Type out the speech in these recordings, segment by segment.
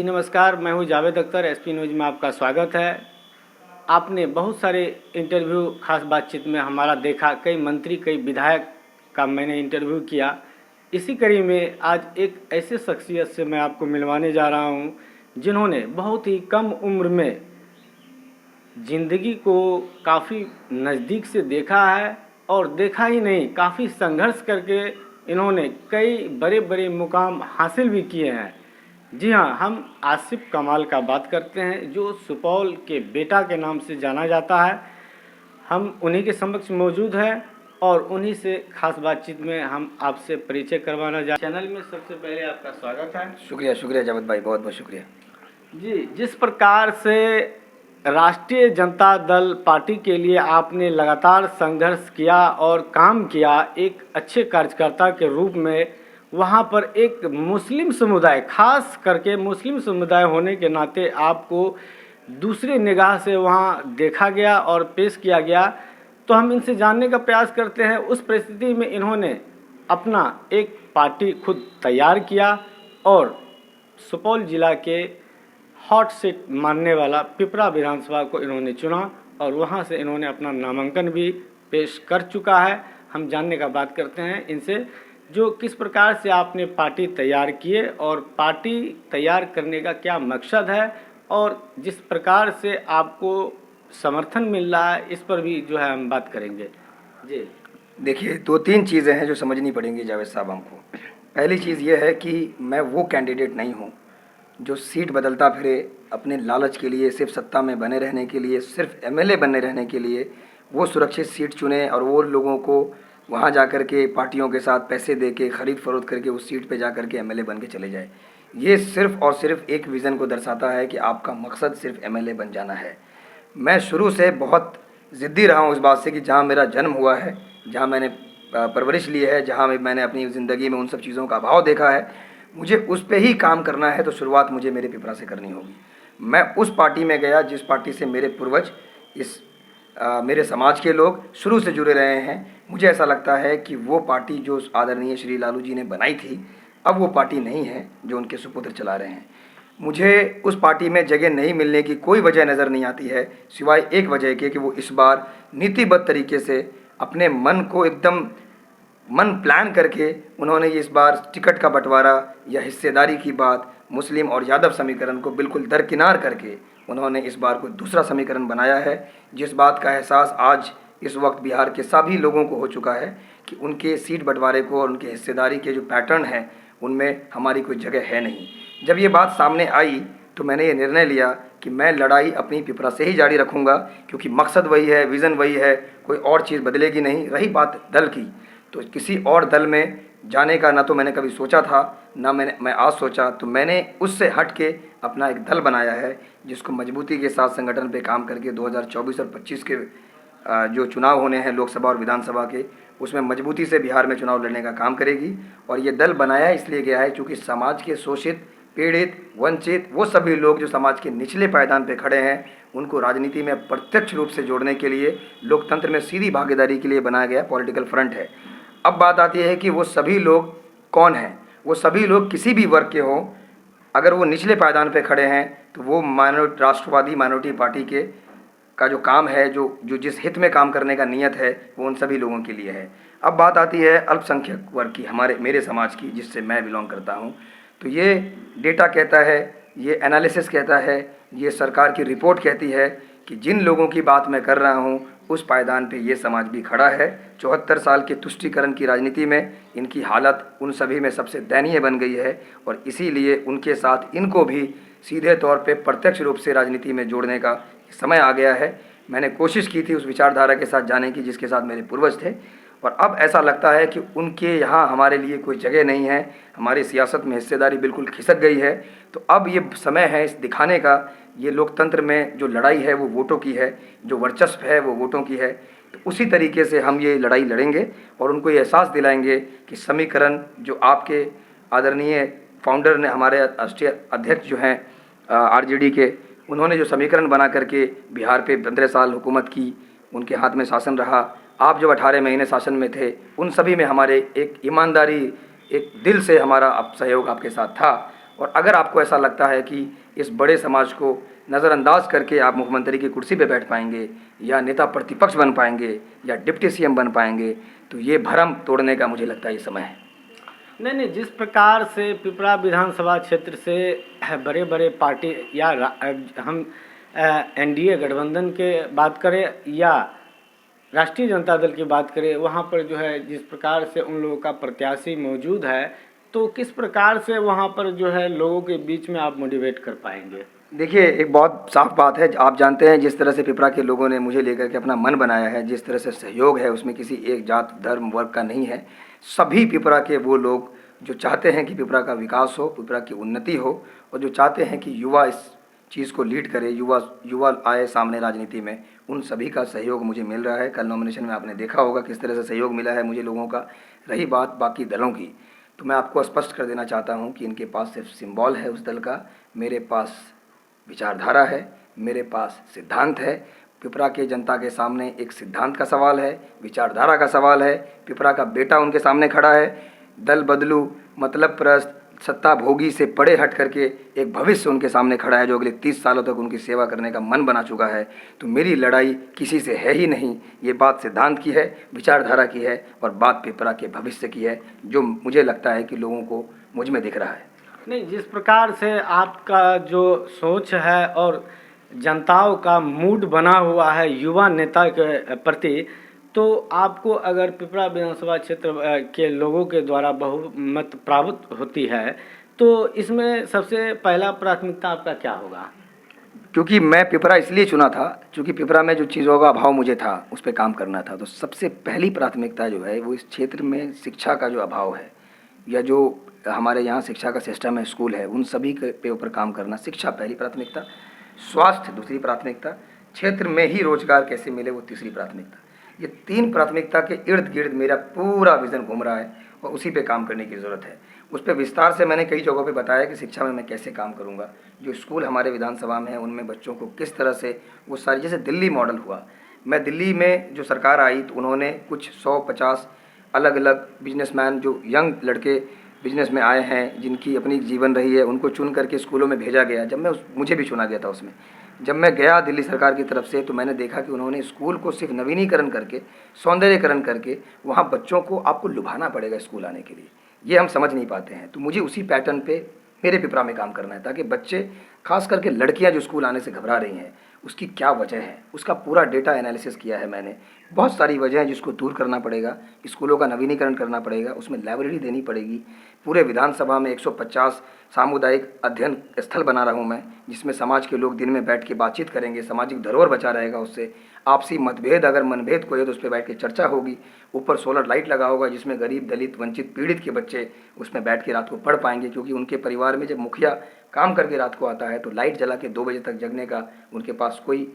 नमस्कार, मैं हूं जावेद अख्तर। एसपी न्यूज़ में आपका स्वागत है। आपने बहुत सारे इंटरव्यू खास बातचीत में हमारा देखा, कई मंत्री कई विधायक का मैंने इंटरव्यू किया। इसी कड़ी में आज एक ऐसे शख्सियत से मैं आपको मिलवाने जा रहा हूं जिन्होंने बहुत ही कम उम्र में ज़िंदगी को काफ़ी नज़दीक से देखा है, और देखा ही नहीं, काफ़ी संघर्ष करके इन्होंने कई बड़े बड़े मुकाम हासिल भी किए हैं। जी हाँ, हम आसिफ कमाल का बात करते हैं, जो सुपौल के बेटा के नाम से जाना जाता है। हम उन्हीं के समक्ष मौजूद हैं और उन्हीं से खास बातचीत में हम आपसे परिचय करवाना चैनल में सबसे पहले आपका स्वागत है। शुक्रिया जावेद भाई, बहुत बहुत शुक्रिया जी। जिस प्रकार से राष्ट्रीय जनता दल पार्टी के लिए आपने लगातार संघर्ष किया और काम किया एक अच्छे कार्यकर्ता के रूप में, वहाँ पर एक मुस्लिम समुदाय, खास करके मुस्लिम समुदाय होने के नाते आपको दूसरे निगाह से वहाँ देखा गया और पेश किया गया। तो हम इनसे जानने का प्रयास करते हैं। उस परिस्थिति में इन्होंने अपना एक पार्टी खुद तैयार किया और सुपौल जिला के हॉट सीट मानने वाला पिपरा विधानसभा को इन्होंने चुना और वहाँ से इन्होंने अपना नामांकन भी पेश कर चुका है। हम जानने का बात करते हैं इनसे, जो किस प्रकार से आपने पार्टी तैयार किए और पार्टी तैयार करने का क्या मकसद है, और जिस प्रकार से आपको समर्थन मिल रहा है, इस पर भी जो है हम बात करेंगे। जी देखिए, 2-3 चीज़ें हैं जो समझनी पड़ेंगी जावेद साहब हमको। पहली चीज़ ये है कि मैं वो कैंडिडेट नहीं हूँ जो सीट बदलता फिरे अपने लालच के लिए, सिर्फ सत्ता में बने रहने के लिए, सिर्फ एमएलए बने रहने के लिए वो सुरक्षित सीट चुने और वो लोगों को वहाँ जा कर के पार्टियों के साथ पैसे दे के खरीद फरोख्त करके उस सीट पे जा कर के एमएलए बन के चले जाए। ये सिर्फ और सिर्फ एक विज़न को दर्शाता है कि आपका मकसद सिर्फ एमएलए बन जाना है। मैं शुरू से बहुत ज़िद्दी रहा हूँ इस बात से कि जहाँ मेरा जन्म हुआ है, जहाँ मैंने परवरिश ली है, जहाँ मैंने अपनी ज़िंदगी में उन सब चीज़ों का अभाव देखा है, मुझे उस पे ही काम करना है। तो शुरुआत मुझे मेरे पिपरा से करनी होगी। मैं उस पार्टी में गया जिस पार्टी से मेरे पूर्वज, मेरे समाज के लोग शुरू से जुड़े रहे हैं। मुझे ऐसा लगता है कि वो पार्टी जो आदरणीय श्री लालू जी ने बनाई थी, अब वो पार्टी नहीं है जो उनके सुपुत्र चला रहे हैं। मुझे उस पार्टी में जगह नहीं मिलने की कोई वजह नज़र नहीं आती है, सिवाय एक वजह के कि वो इस बार नीतिबद्ध तरीके से अपने मन को एकदम मन प्लान करके उन्होंने इस बार टिकट का बंटवारा या हिस्सेदारी की बात मुस्लिम और यादव समीकरण को बिल्कुल दरकिनार करके उन्होंने इस बार को दूसरा समीकरण बनाया है। जिस बात का एहसास आज इस वक्त बिहार के सभी लोगों को हो चुका है कि उनके सीट बंटवारे को और उनके हिस्सेदारी के जो पैटर्न हैं उनमें हमारी कोई जगह है नहीं। जब ये बात सामने आई तो मैंने ये निर्णय लिया कि मैं लड़ाई अपनी पिपरा से ही जारी रखूँगा, क्योंकि मकसद वही है, विज़न वही है, कोई और चीज़ बदलेगी नहीं। रही बात दल की, तो किसी और दल में जाने का ना तो मैंने कभी सोचा था, ना मैं आज सोचा। तो मैंने उससे हट के अपना एक दल बनाया है जिसको मजबूती के साथ संगठन पे काम करके 2024 और 25 के जो चुनाव होने हैं लोकसभा और विधानसभा के, उसमें मजबूती से बिहार में चुनाव लड़ने का काम करेगी। और ये दल बनाया इसलिए गया है क्योंकि समाज के शोषित, पीड़ित, वंचित, वो सभी लोग जो समाज के निचले पायदान पे खड़े हैं, उनको राजनीति में प्रत्यक्ष रूप से जोड़ने के लिए, लोकतंत्र में सीधी भागीदारी के लिए बनाया गया पॉलिटिकल फ्रंट है। अब बात आती है कि वो सभी लोग कौन हैं। वो सभी लोग किसी भी वर्ग के हों, अगर वो निचले पायदान पे खड़े हैं तो वो राष्ट्रवादी माइनॉरिटी पार्टी के का जो काम है, जो जिस हित में काम करने का नियत है, वो उन सभी लोगों के लिए है। अब बात आती है अल्पसंख्यक वर्ग की, मेरे समाज की, जिससे मैं बिलोंग करता हूँ। तो ये डेटा कहता है, ये एनालिसिस कहता है, ये सरकार की रिपोर्ट कहती है कि जिन लोगों की बात मैं कर रहा हूँ उस पायदान पे ये समाज भी खड़ा है। 74 साल के तुष्टीकरण की राजनीति में इनकी हालत उन सभी में सबसे दयनीय बन गई है, और इसीलिए उनके साथ इनको भी सीधे तौर पे प्रत्यक्ष रूप से राजनीति में जोड़ने का समय आ गया है। मैंने कोशिश की थी उस विचारधारा के साथ जाने की जिसके साथ मेरे पूर्वज थे, और अब ऐसा लगता है कि उनके यहाँ हमारे लिए कोई जगह नहीं है। हमारी सियासत में हिस्सेदारी बिल्कुल खिसक गई है। तो अब ये समय है इस दिखाने का, ये लोकतंत्र में जो लड़ाई है वो वोटों की है, जो वर्चस्व है वो वोटों की है। तो उसी तरीके से हम ये लड़ाई लड़ेंगे और उनको ये एहसास दिलाएंगे कि समीकरण जो आपके आदरणीय फाउंडर ने, हमारे राष्ट्रीय अध्यक्ष जो हैं आरजेडी के, उन्होंने जो समीकरण बना करके बिहार पे 15 साल हुकूमत की, उनके हाथ में शासन रहा, आप जो 18 महीने शासन में थे, उन सभी में हमारे एक ईमानदारी, एक दिल से हमारा सहयोग आपके साथ था। और अगर आपको ऐसा लगता है कि इस बड़े समाज को नज़रअंदाज करके आप मुख्यमंत्री की कुर्सी पे बैठ पाएंगे या नेता प्रतिपक्ष बन पाएंगे या डिप्टी सीएम बन पाएंगे, तो ये भ्रम तोड़ने का मुझे लगता है ये समय है। नहीं, जिस प्रकार से पिपरा विधानसभा क्षेत्र से बड़े बड़े पार्टी या हम एनडीए गठबंधन के बात करें या राष्ट्रीय जनता दल की बात करें, वहाँ पर जो है जिस प्रकार से उन लोगों का प्रत्याशी मौजूद है, तो किस प्रकार से वहाँ पर जो है लोगों के बीच में आप मोटिवेट कर पाएंगे? देखिए, एक बहुत साफ बात है, आप जानते हैं जिस तरह से पिपरा के लोगों ने मुझे लेकर के अपना मन बनाया है, जिस तरह से सहयोग है उसमें किसी एक जात धर्म वर्ग का नहीं है। सभी पिपरा के वो लोग जो चाहते हैं कि पिपरा का विकास हो, पिपरा की उन्नति हो, और जो चाहते हैं कि युवा इस चीज़ को लीड करे, युवा आए सामने राजनीति में, उन सभी का सहयोग मुझे मिल रहा है। कल नॉमिनेशन में आपने देखा होगा किस तरह से सहयोग मिला है मुझे लोगों का। रही बात बाकी दलों की, तो मैं आपको स्पष्ट कर देना चाहता हूँ कि इनके पास सिर्फ सिंबल है उस दल का, मेरे पास विचारधारा है, मेरे पास सिद्धांत है। पिपरा के जनता के सामने एक सिद्धांत का सवाल है, विचारधारा का सवाल है। पिपरा का बेटा उनके सामने खड़ा है। दल बदलू, मतलब प्रस्त, सत्ता भोगी से परे हट करके एक भविष्य उनके सामने खड़ा है जो अगले 30 सालों तक उनकी सेवा करने का मन बना चुका है। तो मेरी लड़ाई किसी से है ही नहीं, ये बात सिद्धांत की है, विचारधारा की है और बात पिपरा के भविष्य की है, जो मुझे लगता है कि लोगों को मुझ में दिख रहा है। नहीं, जिस प्रकार से आपका जो सोच है और जनताओं का मूड बना हुआ है युवा नेता के प्रति, तो आपको अगर पिपरा विधानसभा क्षेत्र के लोगों के द्वारा बहुमत प्राप्त होती है, तो इसमें सबसे पहला प्राथमिकता आपका क्या होगा? क्योंकि मैं पिपरा इसलिए चुना था, क्योंकि पिपरा में जो चीज़ों का अभाव मुझे था उस पर काम करना था। तो सबसे पहली प्राथमिकता जो है वो इस क्षेत्र में शिक्षा का जो अभाव है, या जो हमारे यहाँ शिक्षा का सिस्टम है, स्कूल है, उन सभी के ऊपर काम करना। शिक्षा पहली प्राथमिकता, स्वास्थ्य दूसरी प्राथमिकता, क्षेत्र में ही रोजगार कैसे मिले वो तीसरी प्राथमिकता। ये 3 प्राथमिकता के इर्द गिर्द मेरा पूरा विज़न घूम रहा है और उसी पे काम करने की ज़रूरत है। उस पर विस्तार से मैंने कई जगहों पे बताया कि शिक्षा में मैं कैसे काम करूँगा, जो स्कूल हमारे विधानसभा में है उनमें बच्चों को किस तरह से वो सारी, जैसे दिल्ली मॉडल हुआ, मैं दिल्ली में जो सरकार आई तो उन्होंने कुछ 150 अलग अलग बिजनेसमैन, जो यंग लड़के बिजनेस में आए हैं, जिनकी अपनी जीवन रही है, उनको चुन करके स्कूलों में भेजा गया। जब मैं मुझे भी चुना गया था उसमें, जब मैं गया दिल्ली सरकार की तरफ से, तो मैंने देखा कि उन्होंने स्कूल को सिर्फ नवीनीकरण करके, सौंदर्यकरण करके, वहाँ बच्चों को आपको लुभाना पड़ेगा स्कूल आने के लिए, ये हम समझ नहीं पाते हैं। तो मुझे उसी पैटर्न पे मेरे पिपरा में काम करना है, ताकि बच्चे, खास करके लड़कियां जो स्कूल आने से घबरा रही हैं, उसकी क्या वजह है, उसका पूरा डेटा एनालिसिस किया है मैंने। बहुत सारी वजह हैं जिसको दूर करना पड़ेगा, स्कूलों का नवीनीकरण करना पड़ेगा, उसमें लाइब्रेरी देनी पड़ेगी। पूरे विधानसभा में 150 सामुदायिक अध्ययन स्थल बना रहा हूँ मैं, जिसमें समाज के लोग दिन में बैठ के बातचीत करेंगे, सामाजिक धरोहर बचा रहेगा उससे। आपसी मतभेद अगर मनभेद कोई है तो उस पर बैठ के चर्चा होगी। ऊपर सोलर लाइट लगा होगा जिसमें गरीब, दलित, वंचित, पीड़ित के बच्चे उसमें बैठ के रात को पढ़ पाएंगे, क्योंकि उनके परिवार में जब मुखिया काम करके रात को आता है तो लाइट जला के 2 बजे तक जगने का उनके पास कोई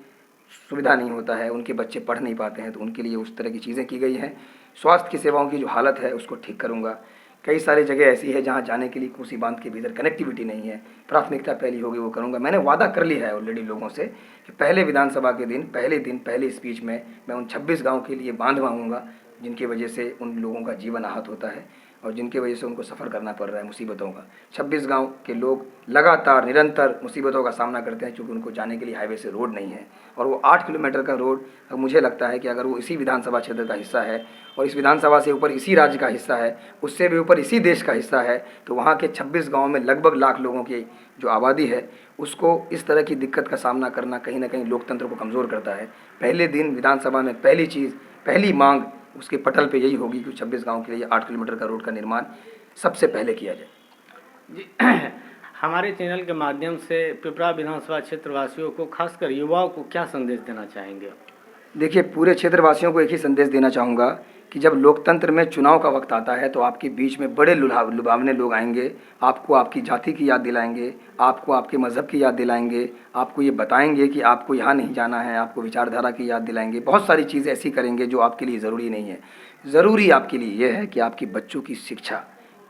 सुविधा नहीं होता है, उनके बच्चे पढ़ नहीं पाते हैं। तो उनके लिए उस तरह की चीज़ें की गई हैं। स्वास्थ्य की सेवाओं की जो हालत है उसको ठीक करूँगा। कई सारी जगह ऐसी है जहाँ जाने के लिए कोसी बांध के भीतर कनेक्टिविटी नहीं है, प्राथमिकता पहली होगी वो करूँगा। मैंने वादा कर लिया है ऑलरेडी लोगों से कि पहले विधानसभा के दिन, पहली स्पीच में मैं उन 26 गाँव के लिए बांध मांगूंगा जिनकी वजह से उन लोगों का जीवन आहत होता है और जिनके वजह से उनको सफ़र करना पड़ रहा है मुसीबतों का। 26 गांव के लोग लगातार निरंतर मुसीबतों का सामना करते हैं, क्योंकि उनको जाने के लिए हाईवे से रोड नहीं है। और वो 8 किलोमीटर का रोड, अब मुझे लगता है कि अगर वो इसी विधानसभा क्षेत्र का हिस्सा है और इस विधानसभा से ऊपर इसी राज्य का हिस्सा है, उससे भी ऊपर इसी देश का हिस्सा है, तो वहाँ के 26 गाँव में लगभग लाख लोगों की जो आबादी है, उसको इस तरह की दिक्कत का सामना करना कहीं ना कहीं लोकतंत्र को कमज़ोर करता है। पहले दिन विधानसभा में पहली चीज़, पहली मांग उसके पटल पे यही होगी कि 26 गांव के लिए 8 किलोमीटर का रोड का निर्माण सबसे पहले किया जाए। जी, हमारे चैनल के माध्यम से पिपरा विधानसभा क्षेत्र वासियों को, खासकर युवाओं को क्या संदेश देना चाहेंगे? देखिए, पूरे क्षेत्रवासियों को एक ही संदेश देना चाहूँगा कि जब लोकतंत्र में चुनाव का वक्त आता है तो आपके बीच में बड़े लुभावने लोग आएंगे, आपको आपकी जाति की याद दिलाएंगे, आपको आपके मज़हब की याद दिलाएंगे, आपको ये बताएंगे कि आपको यहाँ नहीं जाना है, आपको विचारधारा की याद दिलाएंगे। बहुत सारी चीज़ें ऐसी करेंगे जो आपके लिए ज़रूरी नहीं है। ज़रूरी आपके लिए ये है कि आपकी बच्चों की शिक्षा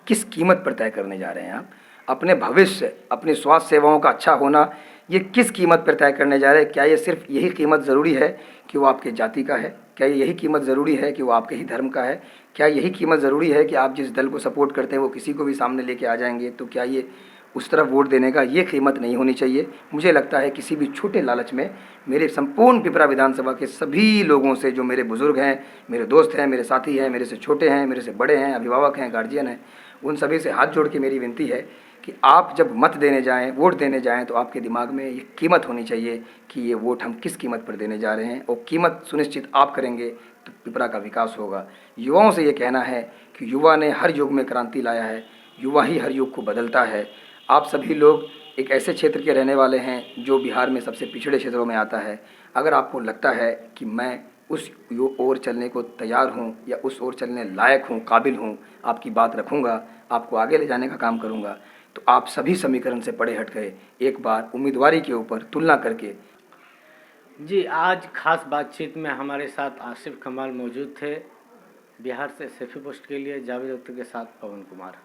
किस कीमत पर तय करने जा रहे हैं आप, अपने भविष्य, अपनी स्वास्थ्य सेवाओं का अच्छा होना, ये किस कीमत पर तय करने जा रहे हैं। क्या ये सिर्फ यही कीमत ज़रूरी है कि वो आपके जाति का है? क्या यही कीमत ज़रूरी है कि वो आपके ही धर्म का है? क्या यही कीमत ज़रूरी है कि आप जिस दल को सपोर्ट करते हैं वो किसी को भी सामने लेके आ जाएंगे? तो क्या ये उस तरफ वोट देने का ये कीमत नहीं होनी चाहिए। मुझे लगता है किसी भी छोटे लालच में मेरे संपूर्ण पिपरा विधानसभा के सभी लोगों से, जो मेरे बुज़ुर्ग हैं, मेरे दोस्त हैं, मेरे साथी हैं, मेरे से छोटे हैं, मेरे से बड़े हैं, अभिभावक हैं, गार्जियन हैं, उन सभी से हाथ जोड़ के मेरी विनती है कि आप जब मत देने जाएं, वोट देने जाएं, तो आपके दिमाग में ये कीमत होनी चाहिए कि ये वोट हम किस कीमत पर देने जा रहे हैं, और कीमत सुनिश्चित आप करेंगे तो पिपरा का विकास होगा। युवाओं से ये कहना है कि युवा ने हर युग में क्रांति लाया है, युवा ही हर युग को बदलता है। आप सभी लोग एक ऐसे क्षेत्र के रहने वाले हैं जो बिहार में सबसे पिछड़े क्षेत्रों में आता है। अगर आपको लगता है कि मैं उस ओर चलने को तैयार हूँ या उस ओर चलने लायक हूँ, काबिल हूँ, आपकी बात रखूँगा, आपको आगे ले जाने का काम करूँगा, तो आप सभी समीकरण से परे हट गए एक बार उम्मीदवारी के ऊपर तुलना करके। जी, आज खास बातचीत में हमारे साथ आसिफ कमाल मौजूद थे। बिहार से सेफी पोस्ट के लिए जावेद अख्तर के साथ पवन कुमार।